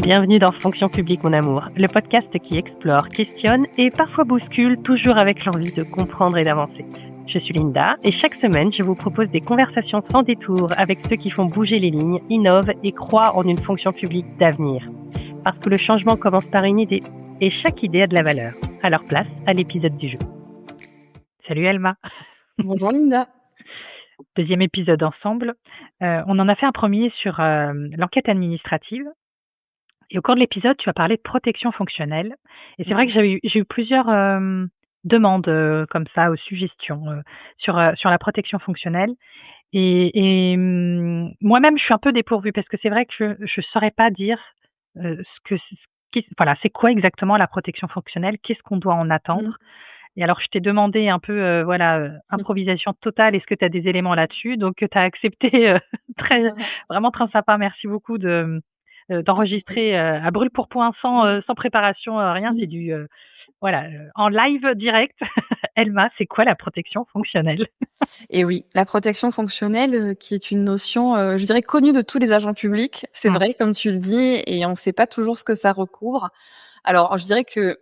Bienvenue dans Fonction publique mon amour, le podcast qui explore, questionne et parfois bouscule, toujours avec l'envie de comprendre et d'avancer. Je suis Linda et chaque semaine, je vous propose des conversations sans détour avec ceux qui font bouger les lignes, innovent et croient en une fonction publique d'avenir. Parce que le changement commence par une idée et chaque idée a de la valeur. Alors place à l'épisode du jour. Salut Elma. Bonjour Linda. Deuxième épisode ensemble. On en a fait un premier sur l'enquête administrative. Et au cours de l'épisode, tu as parlé de protection fonctionnelle. Et c'est vrai que j'ai eu plusieurs demandes comme ça, aux suggestions sur la protection fonctionnelle. Et moi-même, je suis un peu dépourvue parce que c'est vrai que je saurais pas dire voilà, c'est quoi exactement la protection fonctionnelle, qu'est-ce qu'on doit en attendre. Et alors, je t'ai demandé un peu, improvisation totale, est-ce que tu as des éléments là-dessus? Donc, tu as accepté vraiment très sympa. Merci beaucoup d'enregistrer à brûle-pourpoint sans préparation, rien. C'est du en live direct. Elma, c'est quoi la protection fonctionnelle? Et oui, la protection fonctionnelle, qui est une notion, je dirais connue de tous les agents publics. C'est vrai, comme tu le dis, et on ne sait pas toujours ce que ça recouvre. Alors, je dirais que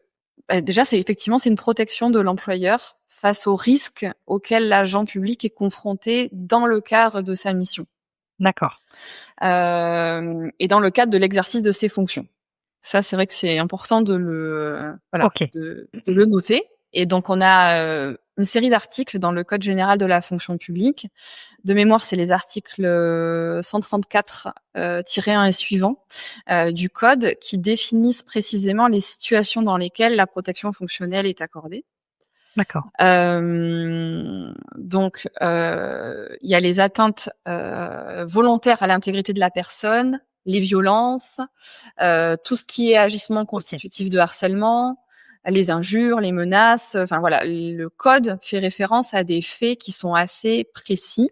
déjà, c'est une protection de l'employeur face aux risques auxquels l'agent public est confronté dans le cadre de sa mission. D'accord. Et dans le cadre de l'exercice de ses fonctions. Ça, c'est vrai que c'est important de le noter. Et donc, on a une série d'articles dans le Code général de la fonction publique. De mémoire, c'est les articles 134-1 et suivants du Code qui définissent précisément les situations dans lesquelles la protection fonctionnelle est accordée. D'accord. Donc, il y a les atteintes volontaires à l'intégrité de la personne, les violences, tout ce qui est agissement constitutif de harcèlement, les injures, les menaces. Enfin voilà, le code fait référence à des faits qui sont assez précis.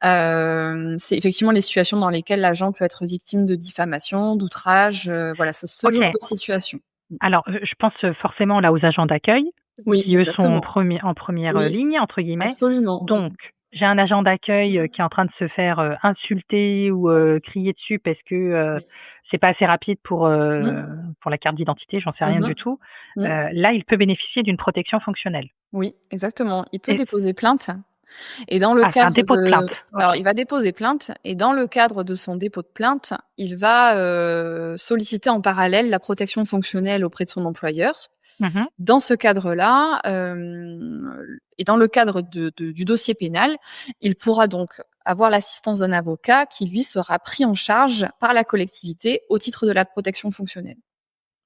C'est effectivement les situations dans lesquelles l'agent peut être victime de diffamation, d'outrage. Voilà, c'est ce genre de situation. Alors, je pense forcément là aux agents d'accueil, qui eux sont en première ligne, entre guillemets. Absolument. Donc, j'ai un agent d'accueil qui est en train de se faire insulter ou crier dessus parce que c'est pas assez rapide pour la carte d'identité, j'en sais rien du tout. Là, il peut bénéficier d'une protection fonctionnelle. Oui, exactement. Il peut déposer plainte. Et dans le cadre c'est un dépôt de plainte. Alors, il va déposer plainte et dans le cadre de son dépôt de plainte, il va solliciter en parallèle la protection fonctionnelle auprès de son employeur. Dans ce cadre-là, et dans le cadre du dossier pénal, il pourra donc avoir l'assistance d'un avocat qui, lui, sera pris en charge par la collectivité au titre de la protection fonctionnelle.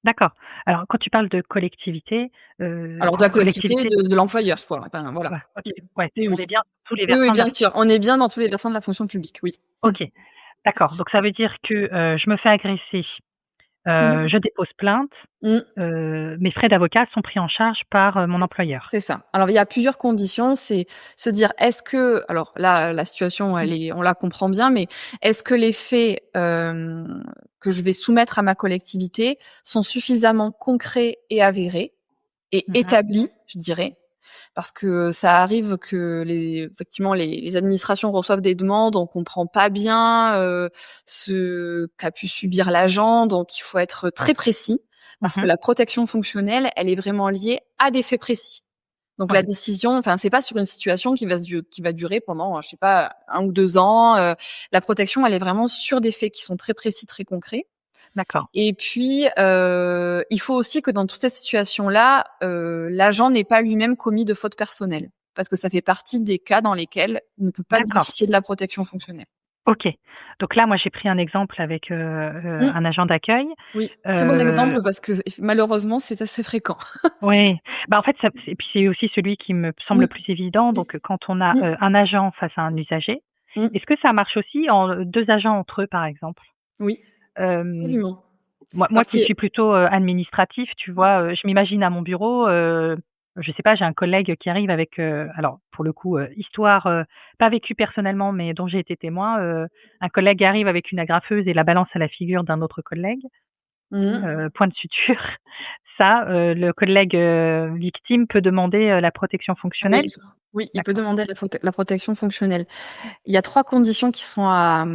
D'accord. Alors, quand tu parles de collectivité, alors de la collectivité de l'employeur, quoi. Enfin, voilà. On est bien dans tous les versants. Oui, bien sûr. On est bien dans tous les versants de la fonction publique, oui. Ok. D'accord. Donc, ça veut dire que je me fais agresser. Je dépose plainte, mes frais d'avocat sont pris en charge par mon employeur. C'est ça. Alors, il y a plusieurs conditions. C'est se dire, est-ce que, alors là, la situation, on la comprend bien, mais est-ce que les faits que je vais soumettre à ma collectivité sont suffisamment concrets et avérés et établis, je dirais. Parce que ça arrive que effectivement les administrations reçoivent des demandes, on comprend pas bien ce qu'a pu subir l'agent, donc il faut être très précis parce que la protection fonctionnelle, elle est vraiment liée à des faits précis. Donc la décision, enfin c'est pas sur une situation qui va durer pendant, je sais pas, 1 ou 2 ans. La protection, elle est vraiment sur des faits qui sont très précis, très concrets. D'accord. Et puis, il faut aussi que dans toute cette situation-là, l'agent n'ait pas lui-même commis de faute personnelle, parce que ça fait partie des cas dans lesquels il ne peut pas bénéficier de la protection fonctionnelle. Ok. Donc là, moi, j'ai pris un exemple avec un agent d'accueil. Oui, très bon exemple parce que malheureusement, c'est assez fréquent. Oui. En fait, et puis c'est aussi celui qui me semble le plus évident. Donc, quand on a un agent face à un usager, est-ce que ça marche aussi en 2 agents entre eux, par exemple? Oui. Absolument. Moi qui suis plutôt administratif, tu vois, je m'imagine à mon bureau, je sais pas, j'ai un collègue qui arrive avec, alors pour le coup, histoire pas vécue personnellement, mais dont j'ai été témoin. Un collègue arrive avec une agrafeuse et la balance à la figure d'un autre collègue. Mmh. point de suture, ça, le collègue, victime peut demander, la protection fonctionnelle? Oui, oui, il peut D'accord. demander la protection fonctionnelle. Il y a 3 conditions qui sont à,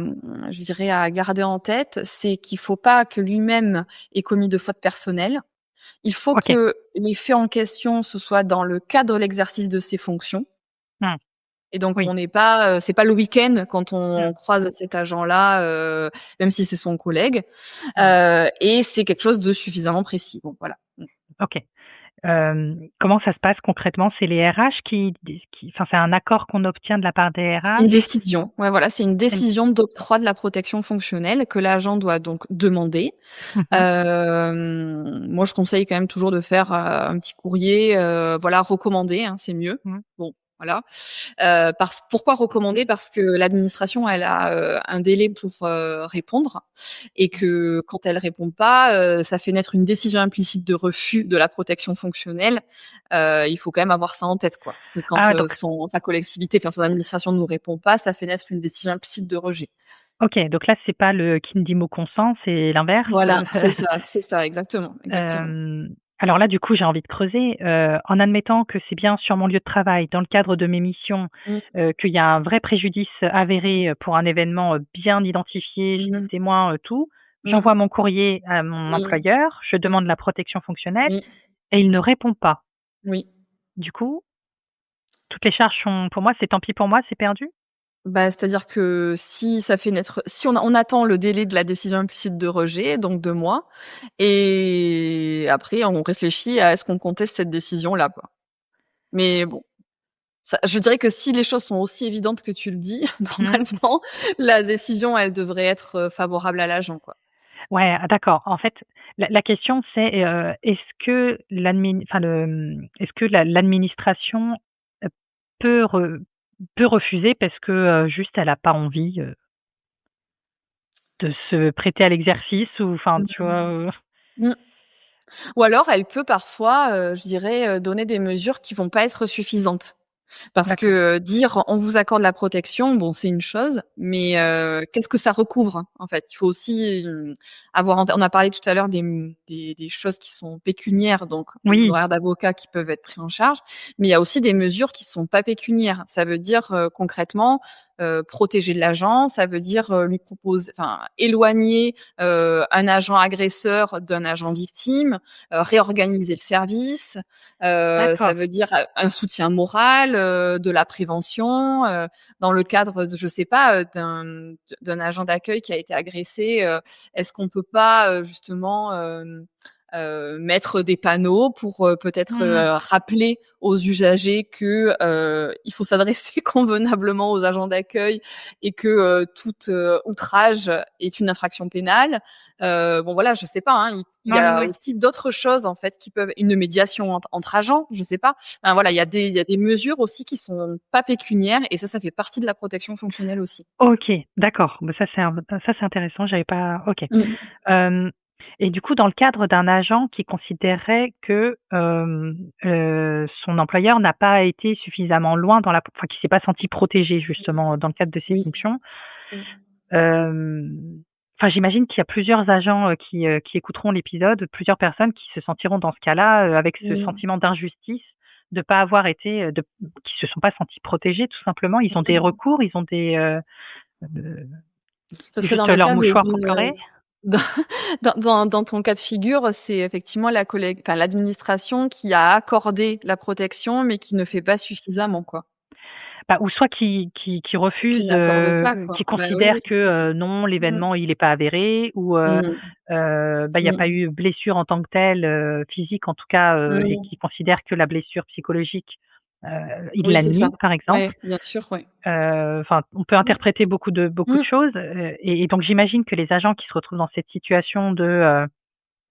je dirais à garder en tête. C'est qu'il faut pas que lui-même ait commis de faute personnelle. Il faut OK. que les faits en question, ce soit dans le cadre de l'exercice de ses fonctions Mmh. et donc Oui. on n'est pas, c'est pas le week-end quand Mmh. on croise cet agent-là, même si c'est son collègue, Mmh. et c'est quelque chose de suffisamment précis. Bon, voilà. OK. Comment ça se passe concrètement? C'est les RH qui enfin, c'est un accord qu'on obtient de la part des C'est une RH? décision. Ouais, voilà, c'est une C'est une décision d'octroi de la protection fonctionnelle que l'agent doit donc demander. mmh mh. Moi, je conseille quand même toujours de faire, un petit courrier, voilà, recommandé, hein, c'est mieux. Mmh. Bon, voilà. Pourquoi recommander? Parce que l'administration, elle a, un délai pour, répondre et Mmh. que quand elle répond pas, ça fait naître une décision implicite de refus de la protection fonctionnelle. Il faut quand même avoir ça en tête, quoi. Que quand, Ah donc sa collectivité, enfin son administration nous répond pas, ça fait naître une décision implicite de rejet. OK, donc là, c'est pas le qui ne dit mot consent, c'est l'inverse, Voilà, c'est ça, exactement, exactement. Alors là, du coup, j'ai envie de creuser, en admettant que c'est bien sur mon lieu de travail, dans le cadre de mes missions, Mmh. qu'il y a un vrai préjudice avéré, pour un événement, bien identifié, j'ai Mmh des mh. témoins, tout. Mmh. J'envoie mon courrier à mon Mmh. employeur, je Mmh. demande la protection fonctionnelle Oui, et il ne répond pas. oui. Du coup, toutes les charges sont pour moi, c'est tant pis pour moi, c'est perdu? Bah, c'est-à-dire que si ça fait naître si on attend le délai de la décision implicite de rejet, donc 2 mois et après on réfléchit à est-ce qu'on conteste cette décision-là, quoi. Mais bon, ça je dirais que si les choses sont aussi évidentes que tu le dis, Mmh. normalement, la décision, elle devrait être, favorable à l'agent, quoi. Ouais, ah d'accord. En fait, la question c'est, est-ce que est-ce que l'administration, heu, peut refuser parce que, juste elle a pas envie, de se prêter à l'exercice ou enfin, tu vois, Mmh. Mmh. Ou alors elle peut parfois, je dirais, donner des mesures qui vont pas être suffisantes. Parce D'accord. que, dire: «On vous accorde la protection», bon, c'est une chose, mais qu'est-ce que ça recouvre, en fait? Il faut aussi, avoir en tê on a parlé tout à l'heure des choses qui sont pécuniaires, donc les Oui. honoraires d'avocat qui peuvent être pris en charge, mais il y a aussi des mesures qui sont pas pécuniaires. Ça veut dire, concrètement, protéger l'agent, ça veut dire, lui proposer enfin, éloigner, un agent agresseur d'un agent victime, réorganiser le service, ça D'accord. veut dire, un soutien moral, de la prévention, dans le cadre de je sais pas, d'un agent d'accueil qui a été agressé, est-ce qu'on peut pas, justement, mettre des panneaux pour, peut-être, Mmh. rappeler aux usagers que, il faut s'adresser convenablement aux agents d'accueil et que, tout, outrage est une infraction pénale. Bon voilà, je sais pas, hein, il y Ouais, ouais, a ouais. aussi d'autres choses en fait qui peuvent une médiation entre agents, je sais pas. Enfin voilà, il y a des mesures aussi qui sont pas pécuniaires et ça fait partie de la protection fonctionnelle aussi. OK, d'accord. Bah, ça c'est intéressant, j'avais pas OK. Mmh. Hem et du coup, dans le cadre d'un agent qui considérerait que, son employeur n'a pas été suffisamment loin dans la enfin, qui s'est pas senti protégé justement dans le cadre de ses Oui. fonctions, Mmh. enfin, j'imagine qu'il y a plusieurs agents, qui écouteront l'épisode, plusieurs personnes qui se sentiront dans ce cas-là, avec ce Mmh. sentiment d'injustice de pas avoir été, qui se sont pas sentis protégés tout simplement. Ils ont des Mmh. recours, ils ont heu, Ce serait dans juste le leur cas de mouchoir pour d'une, pleurer? dans dans ton cas de figure, c'est effectivement l'administration qui a accordé la protection, mais qui ne fait pas suffisamment, quoi. Bah, ou soit qui Qui refusent, n'accorde pas, quoi. qui Bah, oui, considèrent oui. que, non, Mmh. l'événement il est pas avéré ou, Mmh. bah, il y a pas Mmh. eu blessure en tant que telle, physique en tout cas, et Mmh. qui considèrent que la blessure psychologique, il Oui, l'a c'est ça. nie, par exemple. Ouais, bien sûr, ouais. Enfin, on peut Mmh. interpréter beaucoup de Mmh. choses, et donc j'imagine que les agents qui se retrouvent dans cette situation de,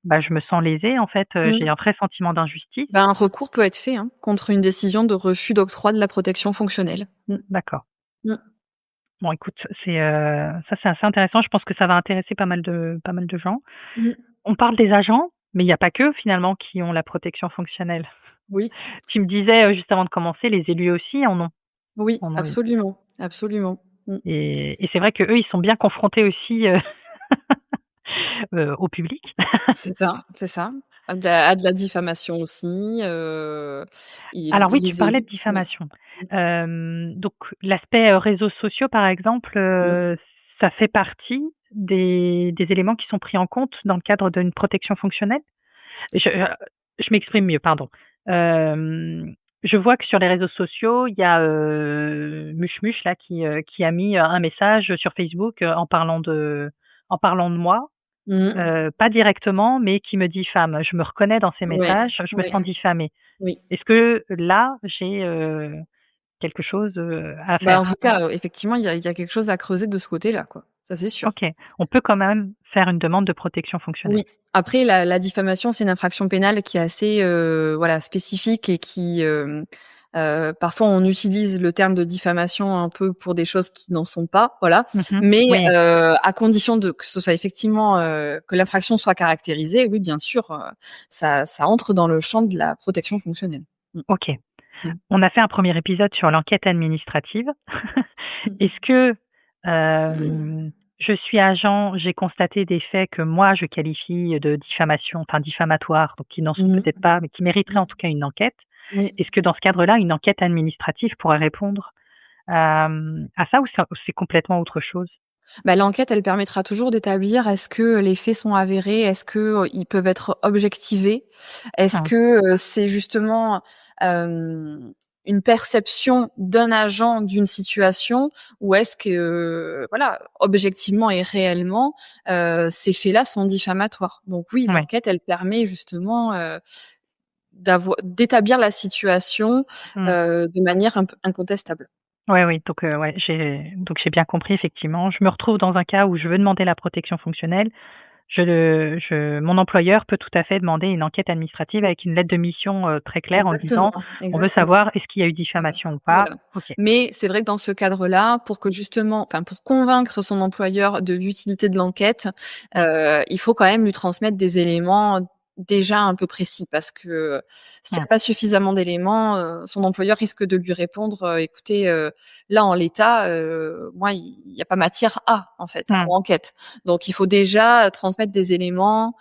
bah, je me sens lésé en fait, j'ai un Mmh. vrai sentiment d'injustice. Bah, un recours peut être fait, hein, contre une décision de refus d'octroi de la protection fonctionnelle. Mmh. D'accord. Mmh. Bon écoute, ça c'est assez intéressant. Je pense que ça va intéresser pas mal de gens. Mmh. On parle des agents, mais il y a pas que finalement qui ont la protection fonctionnelle. Oui, Tu me disais, juste avant de commencer, les élus aussi en ont oui, en ont une absolument, absolument. Mmh. et c'est vrai qu'eux, ils sont bien confrontés aussi, au public. C'est ça, c'est ça. À de la diffamation aussi, Alors oui, tu les parlais élus de ouais. diffamation. Donc l'aspect, réseaux sociaux, par exemple, Mmh. ça fait partie des éléments qui sont pris en compte dans le cadre d'une protection fonctionnelle? Je m'exprime mieux, pardon. Je vois que sur les réseaux sociaux, il y a, Muche là qui a mis, un message sur Facebook, en parlant de moi, Mmh. pas directement, mais qui me diffame. Je me reconnais dans ces Ouais, messages, je me ouais, sens diffamée. oui. Est-ce que là, j'ai, quelque chose, à Bah, en faire? tout cas, effectivement, il y a quelque chose à creuser de ce côté-là, quoi. Ça, c'est sûr. OK. On peut quand même faire une demande de protection fonctionnelle. Oui. Après la diffamation, c'est une infraction pénale qui est assez, voilà, spécifique et qui, parfois on utilise le terme de diffamation un peu pour des choses qui n'en sont pas, voilà. Mmh. Mais, Oui, à condition que ce soit effectivement, que l'infraction soit caractérisée, oui, bien sûr, ça entre dans le champ de la protection fonctionnelle. Mmh. OK. Mmh. On a fait un premier épisode sur l'enquête administrative. Est-ce que, je suis agent, j'ai constaté des faits que moi je qualifie de diffamation, enfin diffamatoires, donc qui n'en sont Mmh. peut-être pas, mais qui mériteraient Mmh. en tout cas une enquête. Oui. Est-ce que dans ce cadre-là, une enquête administrative pourrait répondre, à ça, ou c'est complètement autre chose? Bah, l'enquête, elle permettra toujours d'établir est-ce que les faits sont avérés? Est-ce que, ils peuvent être objectivés? Est-ce Ah, que, c'est justement, une perception d'un agent d'une situation? Ou est-ce que, voilà, objectivement et réellement, ces faits-là sont diffamatoires? Donc oui, ouais. l'enquête, elle permet justement, d'établir la situation, Mmh. de manière un peu incontestable. Ouais, oui, donc ouais, j'ai bien compris effectivement. Je me retrouve dans un cas où je veux demander la protection fonctionnelle. Mon employeur peut tout à fait demander une enquête administrative avec une lettre de mission, très claire en Exactement, disant: «On veut exactement. savoir est-ce qu'il y a eu Voilà, diffamation ou pas?» voilà. OK. Mais c'est vrai que dans ce cadre-là, pour que justement enfin, pour convaincre son employeur de l'utilité de l'enquête, Mmh. il faut quand même lui transmettre des éléments déjà un peu précis parce que s'il y Mmh. a pas suffisamment d'éléments, son employeur risque de lui répondre: «Écoutez, là en l'état, moi il y a pas matière à, en fait, Mmh. pour enquête». Donc il faut déjà transmettre des éléments,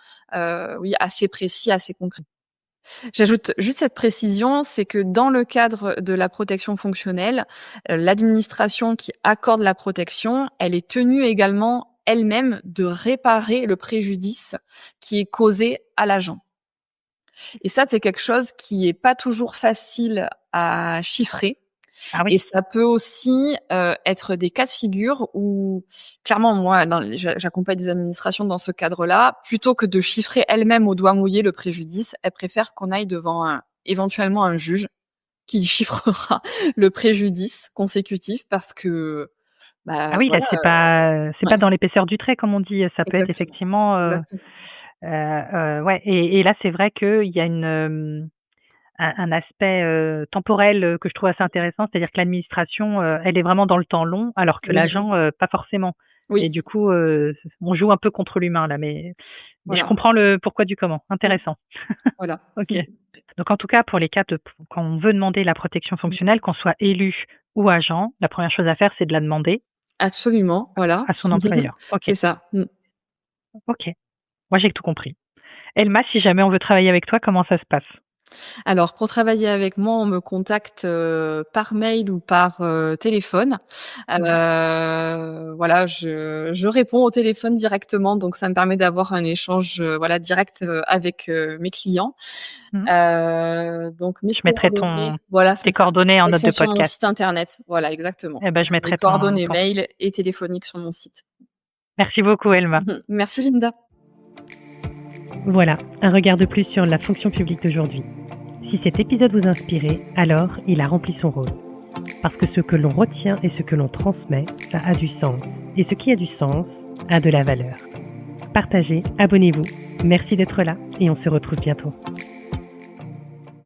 oui, assez précis, assez concrets. J'ajoute juste cette précision, c'est que dans le cadre de la protection fonctionnelle, l'administration qui accorde la protection, elle est tenue également elle-même de réparer le préjudice qui est causé à l'agent. Et ça, c'est quelque chose qui est pas toujours facile à chiffrer. Ah oui. Et ça peut aussi, être des cas de figure où clairement moi j'accompagne des administrations dans ce cadre-là, plutôt que de chiffrer elles-mêmes au doigt mouillé le préjudice, elles préfèrent qu'on aille devant éventuellement un juge qui chiffrera le préjudice consécutif parce que, Ah bah, oui, là, voilà, c'est pas ouais, dans l'épaisseur du trait comme on dit, ça peut être exactement, effectivement, exactement. ouais, et là, c'est vrai qu'il y a un aspect, temporel, que je trouve assez intéressant. C'est-à-dire que l'administration, elle est vraiment dans le temps long, alors que Oui, l'agent, pas forcément, et oui, du coup, on joue un peu contre l'humain là, mais je voilà, comprends le pourquoi du comment. mmh, Intéressant. voilà. OK. Donc en tout cas, pour les cas quand on veut demander la protection fonctionnelle, qu'on soit élu ou agent, la première chose à faire, c'est de la demander Absolument, voilà. à son employeur. OK, C'est ça, mmh. OK. Moi, j'ai tout compris. Elma, si jamais on veut travailler avec toi, comment ça se passe? Alors pour travailler avec moi, on me contacte, par mail ou par, téléphone. Mmh. Voilà, je réponds au téléphone directement, donc ça me permet d'avoir un échange, voilà, direct, avec, mes clients. Mmh. Donc mes Je mettrai coordonnées ton voilà, c'est tes ça. coordonnées en Elles note sont de sur mon podcast. site internet. Voilà, exactement. Eh ben, je Mes mettrai ton coordonnées ton mail et téléphoniques sur mon site. Merci beaucoup, Elma. Merci Linda. Voilà, un regard de plus sur la fonction publique d'aujourd'hui. Si cet épisode vous inspirait, alors il a rempli son rôle. Parce que ce que l'on retient et ce que l'on transmet, ça a du sens. Et ce qui a du sens a de la valeur. Partagez, abonnez-vous. Merci d'être là et on se retrouve bientôt.